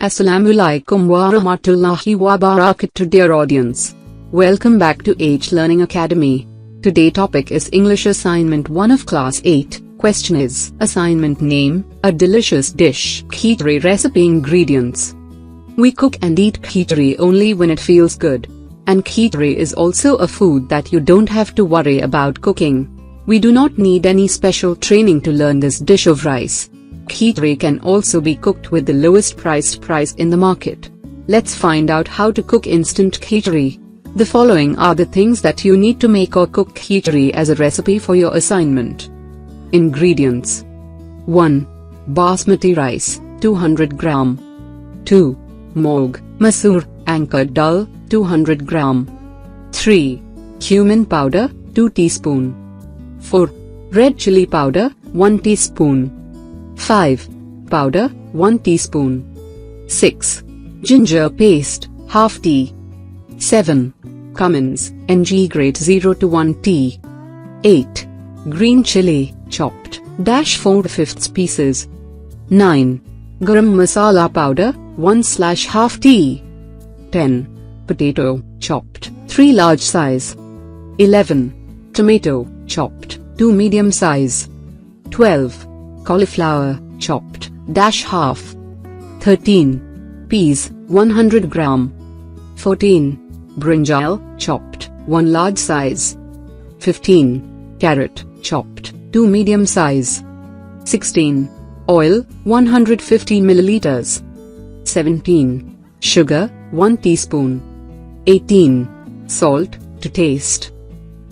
Assalamualaikum warahmatullahi wabarakatuh, dear audience. Welcome back to H Learning Academy. Today topic is English Assignment 1 of Class 8. Question is, Assignment name, a delicious dish. Khichuri recipe. Ingredients. We cook and eat khichuri only when it feels good. And khichuri is also a food that you don't have to worry about cooking. We do not need any special training to learn this dish of rice. Khichuri can also be cooked with the lowest priced price in the market. Let's find out how to cook instant khichuri. The following are the things that you need to make or cook khichuri as a recipe for your assignment. Ingredients. 1. Basmati rice, 200 gram. 2. Moog, masoor, anchored dal, 200 gram. 3. Cumin powder, 2 teaspoon. 4. Red chili powder, 1 teaspoon. 5. Powder, 1 teaspoon. 6. Ginger paste, half tea. 7. Cummins, ng grate 0 to 1 tea. 8. Green chili, chopped, -4/5 pieces. 9. Garam masala powder, 1/2 tea. 10. Potato, chopped, 3 large size. 11. Tomato, chopped, 2 medium size. 12. Cauliflower, chopped, -half. 13. Peas, 100 gram. 14. Brinjal, chopped, 1 large size. 15. Carrot, chopped, 2 medium size. 16. Oil, 150 milliliters. 17. Sugar, 1 teaspoon. 18. Salt, to taste.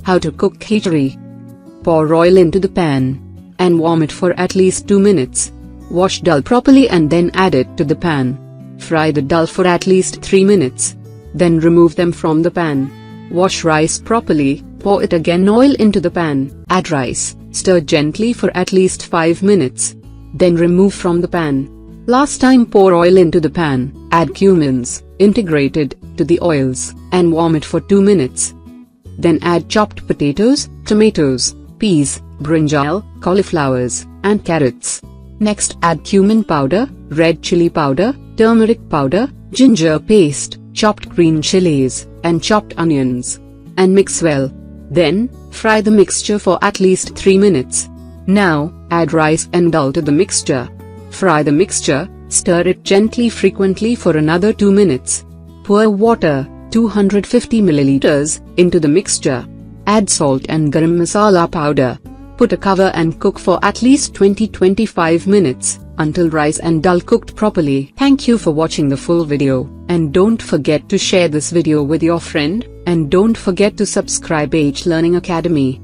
How to cook khichuri. Pour oil into the pan and warm it for at least 2 minutes. Wash dal properly and then add it to the pan. Fry the dal for at least 3 minutes. Then remove them from the pan. Wash rice properly, pour it again oil into the pan, add rice, stir gently for at least 5 minutes. Then remove from the pan. Last time pour oil into the pan, add cumins, integrated, to the oils, and warm it for 2 minutes. Then add chopped potatoes, tomatoes, peas, brinjal, cauliflowers, and carrots. Next add cumin powder, red chili powder, turmeric powder, ginger paste, chopped green chilies, and chopped onions. And mix well. Then, fry the mixture for at least 3 minutes. Now, add rice and dal to the mixture. Fry the mixture, stir it gently frequently for another 2 minutes. Pour water, 250 milliliters, into the mixture. Add salt and garam masala powder. Put a cover and cook for at least 20-25 minutes, until rice and dal cooked properly. Thank you for watching the full video, and don't forget to share this video with your friend, and don't forget to subscribe H Learning Academy.